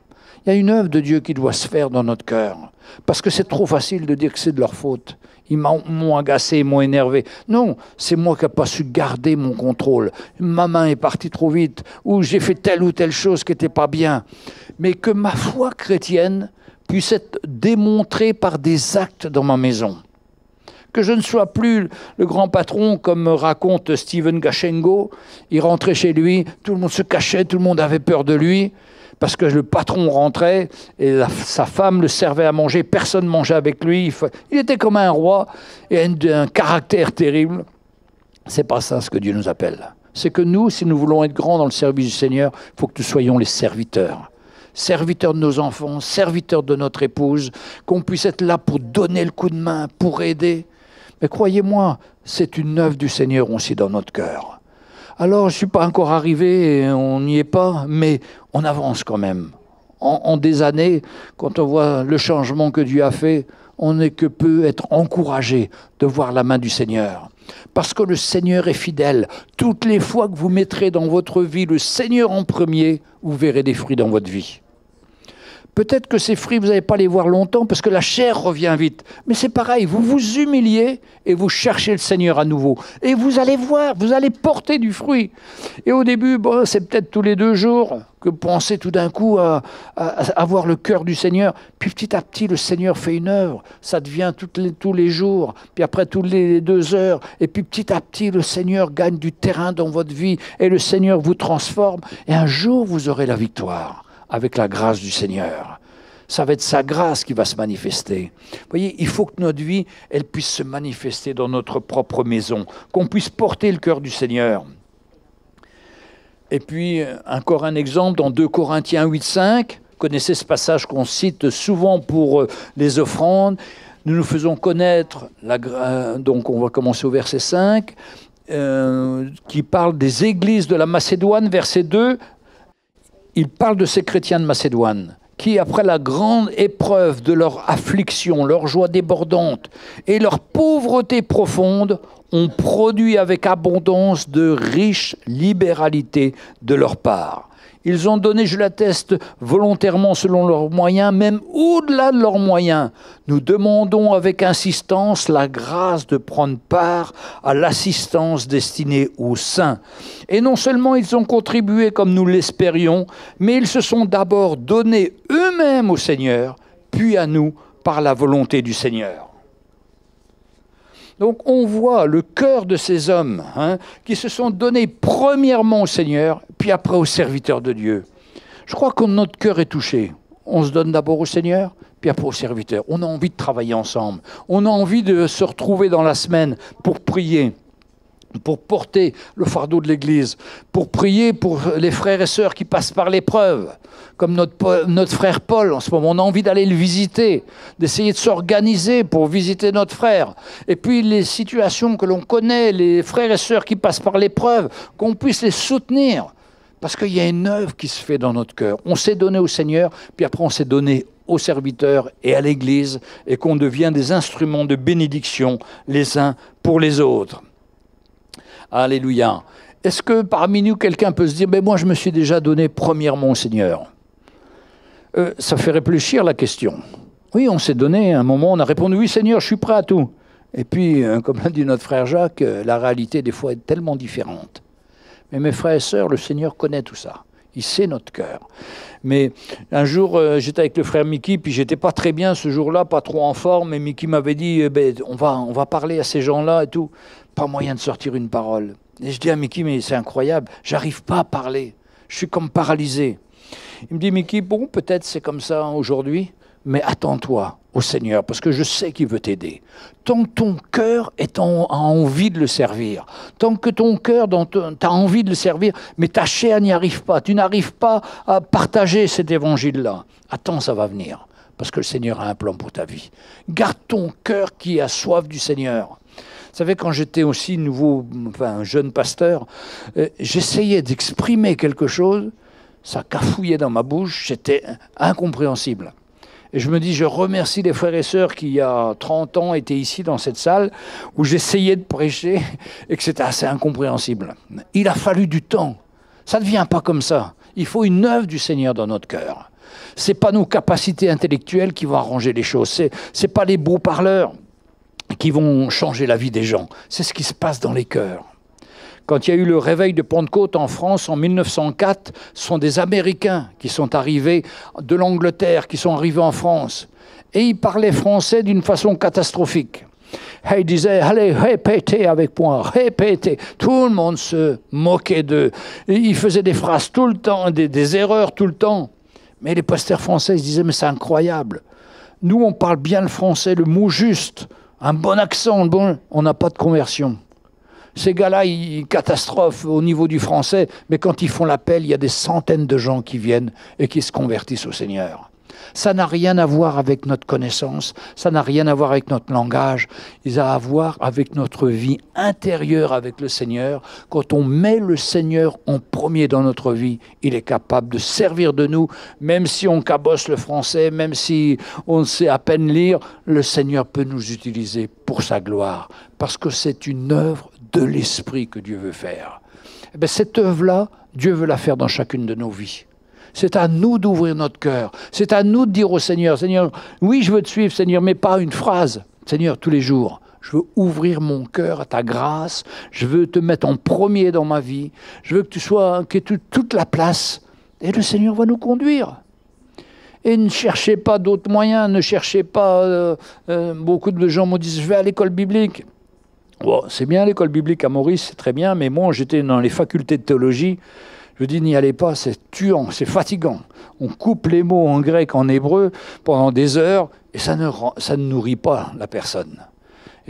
Il y a une œuvre de Dieu qui doit se faire dans notre cœur. Parce que c'est trop facile de dire que c'est de leur faute. Ils m'ont agacé, ils m'ont énervé. Non, c'est moi qui n'ai pas su garder mon contrôle. Ma main est partie trop vite, ou j'ai fait telle ou telle chose qui n'était pas bien. Mais que ma foi chrétienne puisse être démontrée par des actes dans ma maison. Que je ne sois plus le grand patron, comme raconte Stephen Gachengo. Il rentrait chez lui, tout le monde se cachait, tout le monde avait peur de lui. Parce que le patron rentrait et sa femme le servait à manger, personne ne mangeait avec lui. Il était comme un roi et un caractère terrible. C'est pas ça ce que Dieu nous appelle. C'est que nous, si nous voulons être grands dans le service du Seigneur, il faut que nous soyons les serviteurs. Serviteurs de nos enfants, serviteurs de notre épouse, qu'on puisse être là pour donner le coup de main, pour aider. Mais croyez-moi, c'est une œuvre du Seigneur aussi dans notre cœur. Alors, je ne suis pas encore arrivé, et on n'y est pas, mais on avance quand même. En des années, quand on voit le changement que Dieu a fait, on n'est que peut être encouragé de voir la main du Seigneur. Parce que le Seigneur est fidèle. Toutes les fois que vous mettrez dans votre vie le Seigneur en premier, vous verrez des fruits dans votre vie. Peut-être que ces fruits, vous n'allez pas les voir longtemps parce que la chair revient vite. Mais c'est pareil, vous vous humiliez et vous cherchez le Seigneur à nouveau. Et vous allez voir, vous allez porter du fruit. Et au début, bon, c'est peut-être tous les 2 jours que vous pensez tout d'un coup à avoir le cœur du Seigneur. Puis petit à petit, le Seigneur fait une œuvre. Ça devient tous les jours, puis après tous les 2 heures. Et puis petit à petit, le Seigneur gagne du terrain dans votre vie. Et le Seigneur vous transforme. Et un jour, vous aurez la victoire. Avec la grâce du Seigneur. Ça va être sa grâce qui va se manifester. Vous voyez, il faut que notre vie, elle puisse se manifester dans notre propre maison, qu'on puisse porter le cœur du Seigneur. Et puis, encore un exemple, dans 2 Corinthiens 8,5, vous connaissez ce passage qu'on cite souvent pour les offrandes. Nous nous faisons connaître, donc on va commencer au verset 5, qui parle des églises de la Macédoine, verset 2, il parle de ces chrétiens de Macédoine qui, après la grande épreuve de leur affliction, leur joie débordante et leur pauvreté profonde, ont produit avec abondance de riches libéralités de leur part. Ils ont donné, je l'atteste, volontairement selon leurs moyens, même au-delà de leurs moyens. Nous demandons avec insistance la grâce de prendre part à l'assistance destinée aux saints. Et non seulement ils ont contribué comme nous l'espérions, mais ils se sont d'abord donnés eux-mêmes au Seigneur, puis à nous par la volonté du Seigneur. Donc on voit le cœur de ces hommes qui se sont donnés premièrement au Seigneur, puis après aux serviteurs de Dieu. Je crois que notre cœur est touché. On se donne d'abord au Seigneur, puis après aux serviteurs. On a envie de travailler ensemble. On a envie de se retrouver dans la semaine pour prier, pour porter le fardeau de l'Église, pour prier pour les frères et sœurs qui passent par l'épreuve, comme notre frère Paul en ce moment. On a envie d'aller le visiter, d'essayer de s'organiser pour visiter notre frère. Et puis les situations que l'on connaît, les frères et sœurs qui passent par l'épreuve, qu'on puisse les soutenir. Parce qu'il y a une œuvre qui se fait dans notre cœur. On s'est donné au Seigneur, puis après on s'est donné aux serviteurs et à l'Église, et qu'on devient des instruments de bénédiction les uns pour les autres. Alléluia. Est-ce que parmi nous, quelqu'un peut se dire, mais moi je me suis déjà donné premièrement au Seigneur? Ça fait réfléchir la question. Oui, on s'est donné, à un moment, on a répondu, oui Seigneur, je suis prêt à tout. Et puis, comme l'a dit notre frère Jacques, la réalité des fois est tellement différente. Mais mes frères et sœurs, le Seigneur connaît tout ça. Il sait notre cœur. Mais un jour, j'étais avec le frère Mickey, puis j'étais pas très bien ce jour-là, pas trop en forme, et Mickey m'avait dit, on va parler à ces gens-là et tout. Pas moyen de sortir une parole. Et je dis à Mickey, mais c'est incroyable, j'arrive pas à parler. Je suis comme paralysé. Il me dit, Mickey, bon, peut-être c'est comme ça aujourd'hui, mais attends-toi au Seigneur, parce que je sais qu'il veut t'aider. Tant que ton cœur a envie de le servir, tant que ton cœur a envie de le servir, mais ta chair n'y arrive pas, tu n'arrives pas à partager cet évangile-là, attends, ça va venir, parce que le Seigneur a un plan pour ta vie. Garde ton cœur qui a soif du Seigneur. Vous savez, quand j'étais aussi jeune pasteur, j'essayais d'exprimer quelque chose, ça cafouillait dans ma bouche, c'était incompréhensible. Et je me dis, je remercie les frères et sœurs qui, il y a 30 ans, étaient ici dans cette salle, où j'essayais de prêcher et que c'était assez incompréhensible. Il a fallu du temps. Ça ne vient pas comme ça. Il faut une œuvre du Seigneur dans notre cœur. Ce n'est pas nos capacités intellectuelles qui vont arranger les choses. Ce n'est pas les beaux parleurs qui vont changer la vie des gens. C'est ce qui se passe dans les cœurs. Quand il y a eu le réveil de Pentecôte en France en 1904, ce sont des Américains qui sont arrivés de l'Angleterre, qui sont arrivés en France. Et ils parlaient français d'une façon catastrophique. Et ils disaient « Allez, répétez avec moi, répétez ». Tout le monde se moquait d'eux. Ils faisaient des phrases tout le temps, des erreurs tout le temps. Mais les pasteurs français, ils disaient « Mais c'est incroyable. Nous, on parle bien le français, le mot juste, un bon accent, on n'a pas de conversion. » Ces gars-là, ils catastrophent au niveau du français, mais quand ils font l'appel, il y a des centaines de gens qui viennent et qui se convertissent au Seigneur. Ça n'a rien à voir avec notre connaissance, ça n'a rien à voir avec notre langage, ça a à voir avec notre vie intérieure avec le Seigneur. Quand on met le Seigneur en premier dans notre vie, il est capable de servir de nous, même si on cabosse le français, même si on sait à peine lire, le Seigneur peut nous utiliser pour sa gloire, parce que c'est une œuvre de l'Esprit que Dieu veut faire. Et bien, cette œuvre-là, Dieu veut la faire dans chacune de nos vies. C'est à nous d'ouvrir notre cœur. C'est à nous de dire au Seigneur, Seigneur, oui, je veux te suivre, Seigneur, mais pas une phrase. Seigneur, tous les jours, je veux ouvrir mon cœur à ta grâce. Je veux te mettre en premier dans ma vie. Je veux que tu sois, que tu aies toute la place. Et le Seigneur va nous conduire. Et ne cherchez pas d'autres moyens. Ne cherchez pas... beaucoup de gens me disent, je vais à l'école biblique. Bon, c'est bien l'école biblique à Maurice, c'est très bien, mais moi, j'étais dans les facultés de théologie. Je dis, n'y allez pas, c'est tuant, c'est fatigant. On coupe les mots en grec, en hébreu, pendant des heures, et ça ne nourrit pas la personne.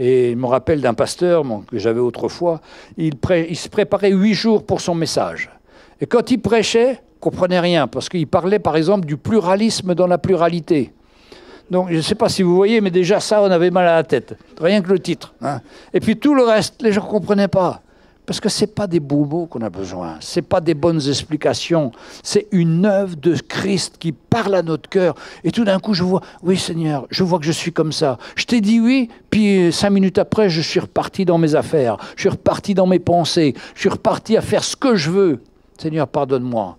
Et je me rappelle d'un pasteur que j'avais autrefois, il se préparait 8 jours pour son message. Et quand il prêchait, il ne comprenait rien, parce qu'il parlait, par exemple, du pluralisme dans la pluralité. Donc, je ne sais pas si vous voyez, mais déjà ça, on avait mal à la tête. Rien que le titre. Hein. Et puis tout le reste, les gens ne comprenaient pas. Parce que ce n'est pas des beaux mots qu'on a besoin. Ce n'est pas des bonnes explications. C'est une œuvre de Christ qui parle à notre cœur. Et tout d'un coup, je vois, oui Seigneur, je vois que je suis comme ça. Je t'ai dit oui, puis 5 minutes après, je suis reparti dans mes affaires. Je suis reparti dans mes pensées. Je suis reparti à faire ce que je veux. Seigneur, pardonne-moi.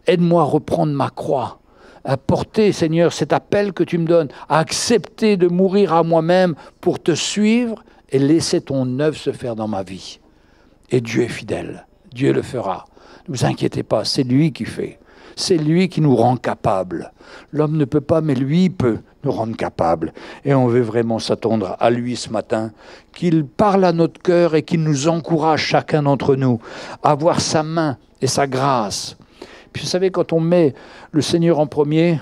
Aide-moi à reprendre ma croix. À porter, Seigneur, cet appel que tu me donnes, à accepter de mourir à moi-même pour te suivre et laisser ton œuvre se faire dans ma vie. Et Dieu est fidèle, Dieu le fera. Ne vous inquiétez pas, c'est lui qui fait. C'est lui qui nous rend capables. L'homme ne peut pas, mais lui peut nous rendre capables. Et on veut vraiment s'attendre à lui ce matin, qu'il parle à notre cœur et qu'il nous encourage chacun d'entre nous à voir sa main et sa grâce. Puis vous savez, quand on met le Seigneur en premier,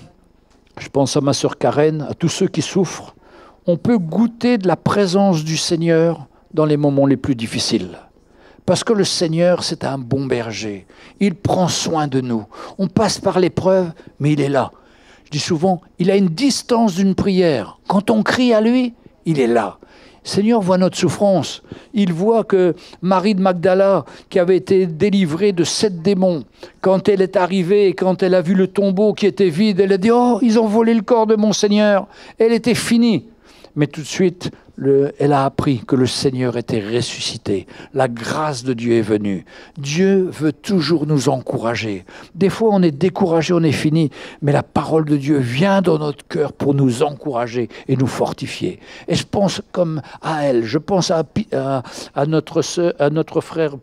je pense à ma sœur Karen, à tous ceux qui souffrent, on peut goûter de la présence du Seigneur dans les moments les plus difficiles. Parce que le Seigneur, c'est un bon berger. Il prend soin de nous. On passe par l'épreuve, mais il est là. Je dis souvent, il a une distance d'une prière. Quand on crie à lui, il est là. Le Seigneur voit notre souffrance. Il voit que Marie de Magdala, qui avait été délivrée de 7 démons, quand elle est arrivée et quand elle a vu le tombeau qui était vide, elle a dit « Oh, ils ont volé le corps de mon Seigneur ». Elle était finie. Mais tout de suite, elle a appris que le Seigneur était ressuscité. La grâce de Dieu est venue. Dieu veut toujours nous encourager. Des fois, on est découragé, on est fini, mais la parole de Dieu vient dans notre cœur pour nous encourager et nous fortifier. Et je pense comme à elle, je pense à notre frère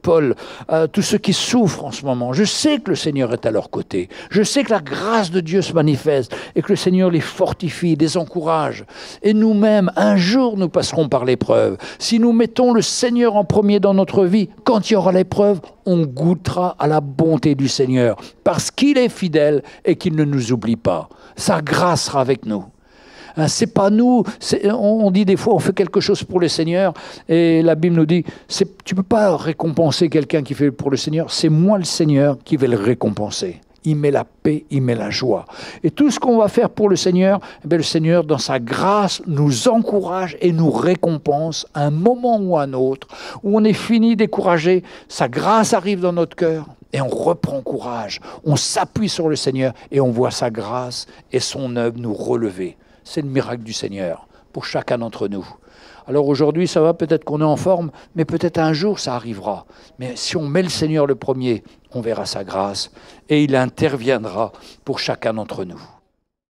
Paul, à tous ceux qui souffrent en ce moment. Je sais que le Seigneur est à leur côté. Je sais que la grâce de Dieu se manifeste et que le Seigneur les fortifie, les encourage. Et nous-mêmes, un jour, nous passerons par l'épreuve. Si nous mettons le Seigneur en premier dans notre vie, quand il y aura l'épreuve, on goûtera à la bonté du Seigneur, parce qu'il est fidèle et qu'il ne nous oublie pas. Sa grâce sera avec nous. C'est pas nous, on dit des fois, on fait quelque chose pour le Seigneur, et la Bible nous dit, tu ne peux pas récompenser quelqu'un qui fait pour le Seigneur, c'est moi le Seigneur qui vais le récompenser. Il met la paix, il met la joie. Et tout ce qu'on va faire pour le Seigneur, eh bien, le Seigneur, dans sa grâce, nous encourage et nous récompense à un moment ou à un autre, où on est fini, découragé, sa grâce arrive dans notre cœur et on reprend courage. On s'appuie sur le Seigneur et on voit sa grâce et son œuvre nous relever. C'est le miracle du Seigneur. pour chacun d'entre nous. Alors aujourd'hui, ça va, peut-être qu'on est en forme, mais peut-être un jour ça arrivera. Mais si on met le Seigneur le premier, on verra sa grâce et il interviendra pour chacun d'entre nous.